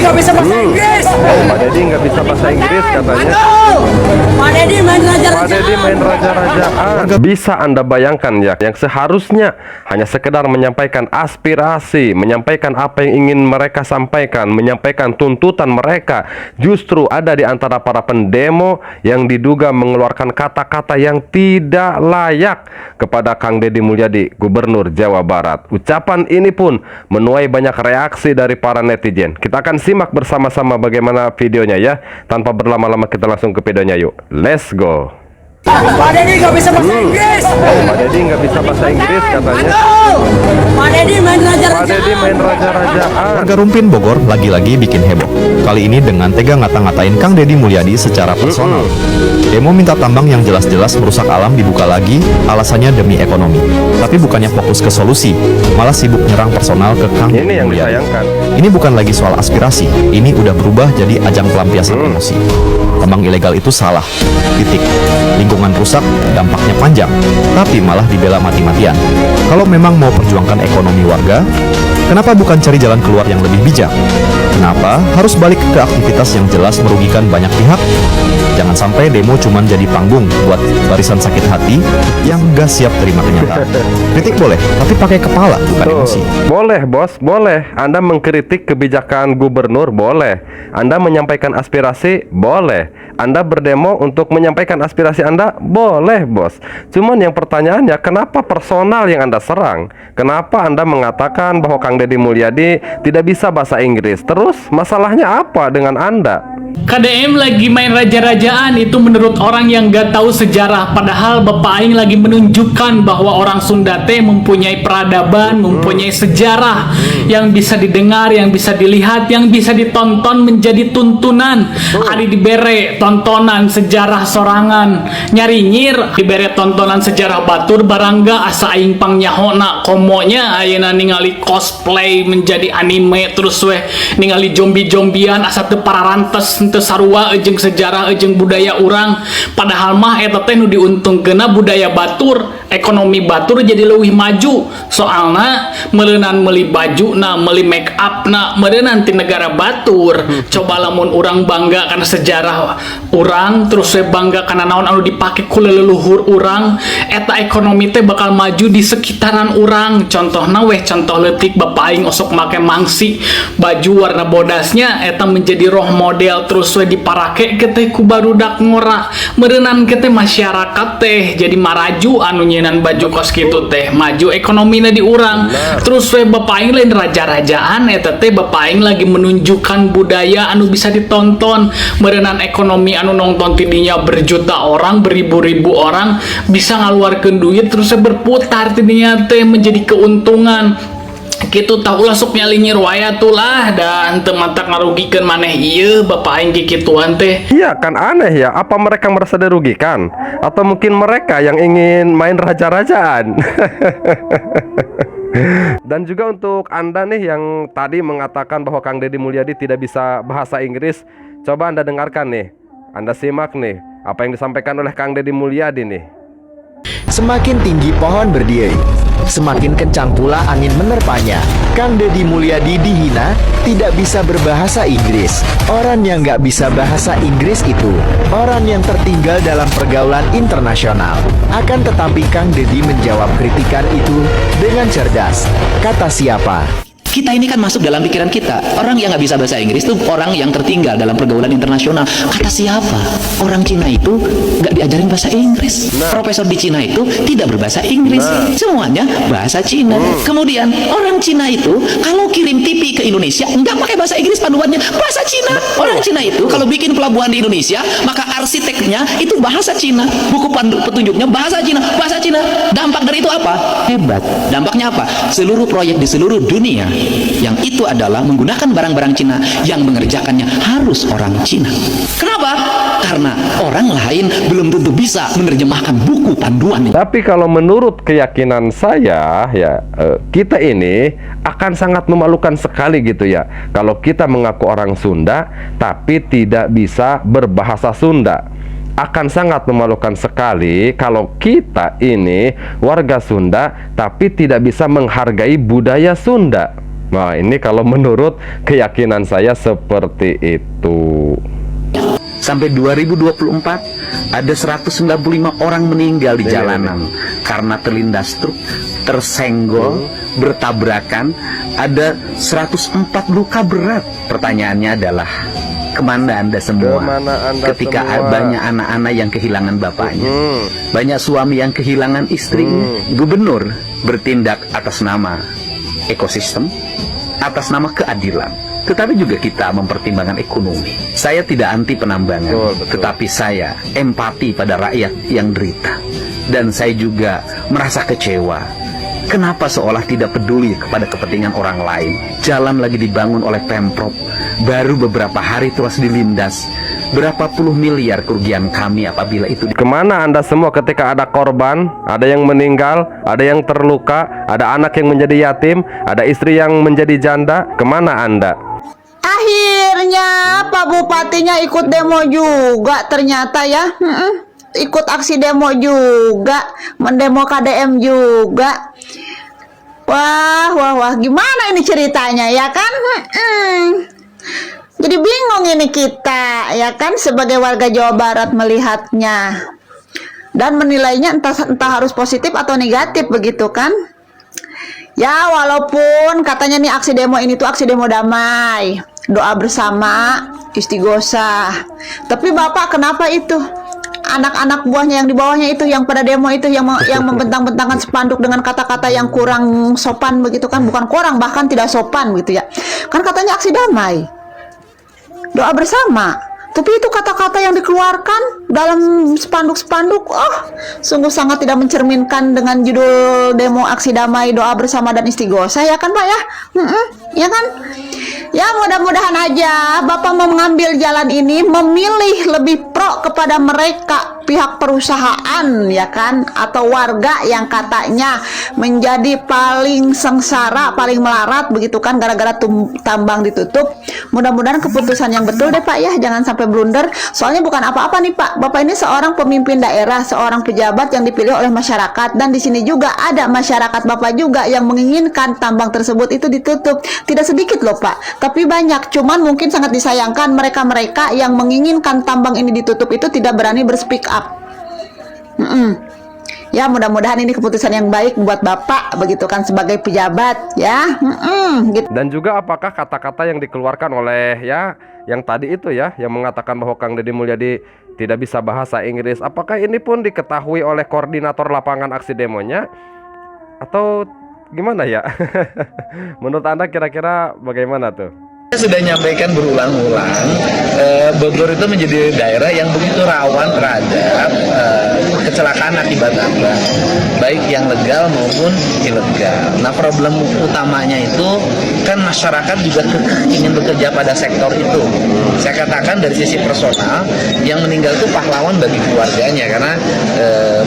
nggak bisa bahasa Inggris. Pak Deddy nggak bisa bahasa Inggris katanya. Pak Deddy main Pak raja-rajaan. Deddy main raja-rajaan. Bisa Anda bayangkan ya, yang seharusnya hanya sekedar menyampaikan aspirasi, menyampaikan apa yang ingin mereka sampaikan, menyampaikan tuntutan mereka, justru ada di antara para pendemo yang diduga mengeluarkan kata-kata yang tidak layak kepada Kang Deddy Mulyadi, Gubernur Jawa Barat. Ucapan ini pun menuai banyak reaksi dari para netizen. Kita akan simak bersama-sama bagaimana videonya ya. Tanpa berlama-lama kita langsung ke videonya yuk. Let's go. Pak Deddy nggak bisa bahasa Inggris. Pak Deddy nggak bisa bahasa Inggris katanya. Pak Deddy main Pak raja-rajaan. Deddy main raja-rajaan. Warga Rumpin Bogor lagi-lagi bikin heboh. Kali ini dengan tega ngata-ngatain Kang Deddy Mulyadi secara personal. Demo minta tambang yang jelas-jelas merusak alam dibuka lagi, alasannya demi ekonomi. Tapi bukannya fokus ke solusi, malah sibuk nyerang personal ke Kang Ini Deddy yang Mulyadi. disayangkan. Ini bukan lagi soal aspirasi, ini udah berubah jadi ajang pelampiasan emosi. Tambang ilegal itu salah, titik. Lingkungan rusak, dampaknya panjang, tapi malah dibela mati-matian. Kalau memang mau perjuangkan ekonomi warga, kenapa bukan cari jalan keluar yang lebih bijak? Kenapa harus balik ke aktivitas yang jelas merugikan banyak pihak? Jangan sampai demo cuman jadi panggung buat barisan sakit hati yang gak siap terima kenyataan. Kritik boleh, tapi pakai kepala, bukan emosi. Boleh bos, boleh. Anda mengkritik kebijakan gubernur, boleh. Anda menyampaikan aspirasi, boleh. Anda berdemo untuk menyampaikan aspirasi Anda, boleh bos. Cuman yang pertanyaannya, kenapa personal yang Anda serang? Kenapa Anda mengatakan bahwa Kang Deddy Mulyadi tidak bisa bahasa Inggris? Terus masalahnya apa dengan Anda? KDM lagi main raja-rajaan itu menurut orang yang gak tahu sejarah. Padahal Bapak Aing lagi menunjukkan bahwa orang Sunda teh mempunyai peradaban, mempunyai sejarah yang bisa didengar, yang bisa dilihat, yang bisa ditonton menjadi tuntunan. Ari dibere tontonan sejarah sorangan, nyarinyir dibere tontonan sejarah batur barangga asa aing pangnyaho komonya ayeuna ningali cosplay menjadi anime terus weh ningali zombie-zombian asa teu pararantes teu sarua jeung sejarah jeung budaya urang. Padahal mah eta teh nu diuntungkeunna budaya batur, ekonomi batur jadi leuwih maju. Soalna meuleunan meuli baju na meuli make up na meuleunan ti negara batur. Coba lamun urang bangga karena sejarah urang terus we bangga karena naon anu dipake ku leluhur urang, eta ekonomi teh bakal maju di sekitaran urang. Contohna weh contoh leutik Bapak Aing osok make mangsi baju warna bodasnya eta menjadi roh model terus we diparake ke teh ku barudak ngora meureunan ke teh masyarakat teh jadi maraju anu nyeunaan baju kos kitu teh maju ekonomina di urang. Terus we Bapak Aing lain raja-rajaan eta teh Bapak Aing lagi menunjukkan budaya anu bisa ditonton meureunan ekonomi anu nonton tidinya berjuta orang beribu-ribu orang bisa ngaluarkeun duit terus we berputar tidinya teh menjadi keuntungan. Gitu tahulah sok nyalinyir waya tulah dan temata ngarugikeun maneh ieu Bapak Aing kikituan teh. Iya kan aneh ya, apa mereka merasa dirugikan? Atau mungkin mereka yang ingin main raja-rajaan? Dan juga untuk Anda nih yang tadi mengatakan bahwa Kang Deddy Mulyadi tidak bisa bahasa Inggris, coba Anda dengarkan nih, Anda simak nih apa yang disampaikan oleh Kang Deddy Mulyadi nih. Semakin tinggi pohon berdiri, semakin kencang pula angin menerpanya. Kang Deddy Mulyadi dihina, tidak bisa berbahasa Inggris. Orang yang nggak bisa bahasa Inggris itu orang yang tertinggal dalam pergaulan internasional. Akan tetapi Kang Deddy menjawab kritikan itu dengan cerdas. Kata siapa? Kita ini kan masuk dalam pikiran kita. Orang yang nggak bisa bahasa Inggris itu orang yang tertinggal dalam pergaulan internasional. Kata siapa? Orang Cina itu nggak diajarin bahasa Inggris. Profesor di Cina itu tidak berbahasa Inggris. Semuanya bahasa Cina. Kemudian orang Cina itu kalau kirim TV ke Indonesia nggak pakai bahasa Inggris, panduannya bahasa Cina. Orang Cina itu kalau bikin pelabuhan di Indonesia maka arsiteknya itu bahasa Cina. Buku petunjuknya bahasa Cina. Bahasa Cina. Dampak dari itu apa? Hebat. Dampaknya apa? Seluruh proyek di seluruh dunia yang itu adalah menggunakan barang-barang Cina yang mengerjakannya harus orang Cina. Kenapa? Karena orang lain belum tentu bisa menerjemahkan buku panduan. Tapi kalau menurut keyakinan saya ya, kita ini akan sangat memalukan sekali gitu ya kalau kita mengaku orang Sunda tapi tidak bisa berbahasa Sunda. Akan sangat memalukan sekali kalau kita ini warga Sunda tapi tidak bisa menghargai budaya Sunda. Nah, ini kalau menurut keyakinan saya seperti itu. Sampai 2024 ada 195 orang meninggal di jalanan karena terlindas truk, tersenggol, bertabrakan. Ada 104 luka berat. Pertanyaannya adalah, kemana Anda semua Kemana Anda ketika semua? banyak anak-anak yang kehilangan bapaknya, banyak suami yang kehilangan istrinya. Gubernur bertindak atas nama ekosistem, atas nama keadilan, tetapi juga kita mempertimbangkan ekonomi. Saya tidak anti penambangan, Betul. tetapi saya empati pada rakyat yang derita. Dan saya juga merasa kecewa. Kenapa seolah tidak peduli kepada kepentingan orang lain? Jalan lagi dibangun oleh Pemprov, baru beberapa hari terus dilindas. Berapa puluh miliar kerugian kami apabila itu Kemana Anda semua ketika ada korban, ada yang meninggal, ada yang terluka, ada anak yang menjadi yatim, ada istri yang menjadi janda? Kemana Anda? Akhirnya Pak Bupatinya ikut demo juga ternyata ya. Ikut aksi demo juga, mendemo KDM juga. Wah, gimana ini ceritanya ya kan? Jadi bingung ini kita ya kan sebagai warga Jawa Barat melihatnya dan menilainya entah harus positif atau negatif begitu kan? Ya walaupun katanya nih aksi demo ini tuh aksi demo damai, doa bersama, istighosah. Tapi Bapak kenapa itu? Anak-anak buahnya yang di bawahnya itu yang pada demo itu yang membentang-bentangkan spanduk dengan kata-kata yang kurang sopan begitu kan? Bukan kurang, bahkan tidak sopan gitu ya. Kan katanya aksi damai, doa bersama. Tapi itu kata-kata yang dikeluarkan dalam spanduk-spanduk, sungguh sangat tidak mencerminkan dengan judul demo aksi damai, doa bersama dan istighosah ya kan Pak ya? Ya kan? Ya mudah-mudahan aja Bapak mau mengambil jalan ini, memilih lebih pro kepada mereka, pihak perusahaan ya kan, atau warga yang katanya menjadi paling sengsara, paling melarat begitu kan gara-gara tambang ditutup. Mudah-mudahan keputusan yang betul deh Pak ya, jangan sampai blunder. Soalnya bukan apa-apa nih Pak, Bapak ini seorang pemimpin daerah, seorang pejabat yang dipilih oleh masyarakat, dan di sini juga ada masyarakat Bapak juga yang menginginkan tambang tersebut itu ditutup. Tidak sedikit loh Pak, tapi banyak. Cuman mungkin sangat disayangkan mereka-mereka yang menginginkan tambang ini ditutup itu tidak berani berspeak up. Ya mudah-mudahan ini keputusan yang baik buat Bapak begitu kan sebagai pejabat ya. Gitu. Dan juga apakah kata-kata yang dikeluarkan oleh ya yang tadi itu ya, yang mengatakan bahwa Kang Deddy Mulyadi tidak bisa bahasa Inggris, apakah ini pun diketahui oleh koordinator lapangan aksi demonya atau gimana ya? Menurut Anda kira-kira bagaimana tuh? Saya sudah nyampaikan berulang-ulang, Bogor itu menjadi daerah yang begitu rawan terhadap kecelakaan akibat tambang, baik yang legal maupun ilegal. Nah, problem utamanya itu kan masyarakat juga ingin bekerja pada sektor itu. Saya katakan dari sisi personal, yang meninggal itu pahlawan bagi keluarganya karena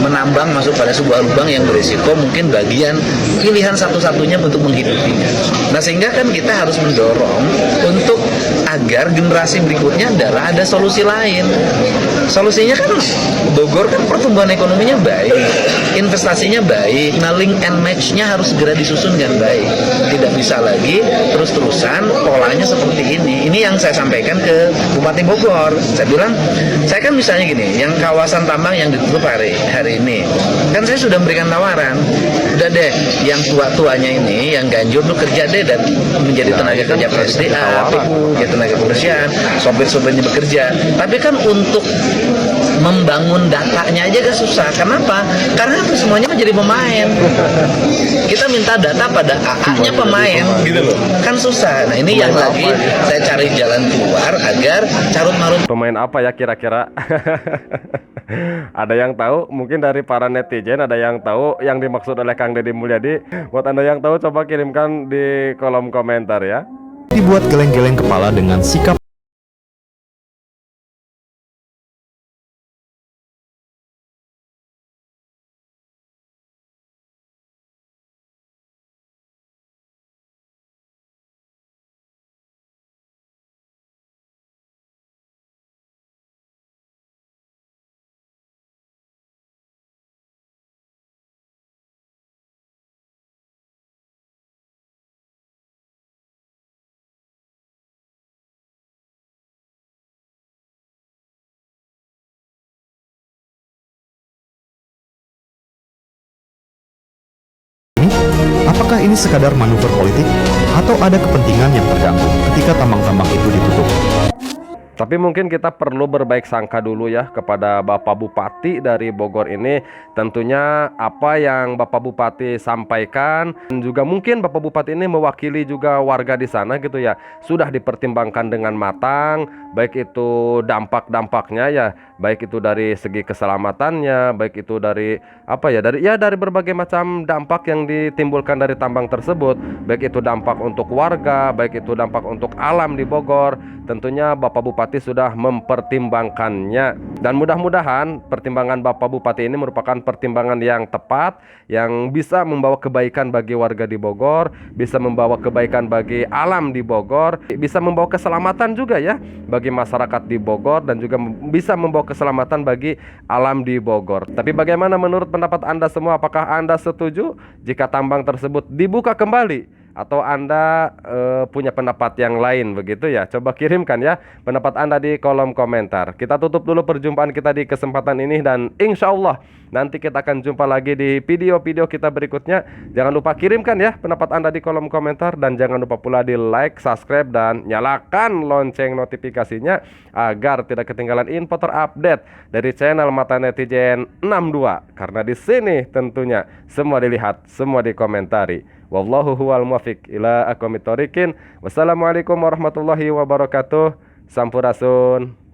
menambang masuk pada sebuah lubang yang berisiko, mungkin bagian pilihan satu-satunya untuk menghidupinya. Nah, sehingga kan kita harus mendorong untuk agar generasi berikutnya adalah ada solusi lain. Solusinya kan Bogor kan pertumbuhan ekonominya baik, investasinya baik. Nah, link and match-nya harus segera disusun dengan baik. Tidak bisa lagi terus-terusan polanya seperti ini. Ini yang saya sampaikan ke Bupati Bogor. Saya bilang, saya kan misalnya gini, yang kawasan tambang yang ditutup hari ini, kan saya sudah memberikan tawaran. Udah deh, yang tua-tuanya ini, yang ganjur lu kerja deh dan menjadi tenaga kerja PSDA, ya tenaga kebersihan, sopir-sopirnya bekerja. Tapi kan untuk membangun datanya aja kan susah. Kenapa? Karena itu semuanya menjadi pemain. Kita minta data pada AA-nya pemain, gitu loh. Kan susah. Nah, ini yang lagi saya cari jalan keluar agar carut-marut. Pemain apa ya kira-kira? Ada yang tahu? Mungkin dari para netizen ada yang tahu yang dimaksud oleh Kang Deddy Mulyadi. Buat Anda yang tahu coba kirimkan di kolom komentar ya. Dibuat geleng-geleng kepala dengan sikap Apakah ini sekadar manuver politik atau ada kepentingan yang terganggu ketika tambang-tambang itu ditutup? Tapi mungkin kita perlu berbaik sangka dulu ya kepada Bapak Bupati dari Bogor ini. Tentunya apa yang Bapak Bupati sampaikan, dan juga mungkin Bapak Bupati ini mewakili juga warga di sana gitu ya, sudah dipertimbangkan dengan matang, baik itu dampak-dampaknya ya, baik itu dari segi keselamatannya, baik itu dari dari berbagai macam dampak yang ditimbulkan dari tambang tersebut, baik itu dampak untuk warga, baik itu dampak untuk alam di Bogor. Tentunya Bapak Bupati sudah mempertimbangkannya, dan mudah-mudahan pertimbangan Bapak Bupati ini merupakan pertimbangan yang tepat, yang bisa membawa kebaikan bagi warga di Bogor, bisa membawa kebaikan bagi alam di Bogor, bisa membawa keselamatan juga ya bagi masyarakat di Bogor, dan juga bisa membawa keselamatan bagi alam di Bogor. Tapi bagaimana menurut pendapat Anda semua? Apakah Anda setuju jika tambang tersebut dibuka kembali? Atau Anda punya pendapat yang lain begitu ya? Coba kirimkan ya pendapat Anda di kolom komentar. Kita tutup dulu perjumpaan kita di kesempatan ini, dan insya Allah nanti kita akan jumpa lagi di video-video kita berikutnya. Jangan lupa kirimkan ya pendapat Anda di kolom komentar, dan jangan lupa pula di like, subscribe, dan nyalakan lonceng notifikasinya agar tidak ketinggalan info terupdate dari channel Mata Netizen 62. Karena di sini tentunya semua dilihat, semua dikomentari. Wallahu huwal muwaffiq ila aqwamit thoriqin. Wassalamualaikum warahmatullahi wabarakatuh. Sampurasun.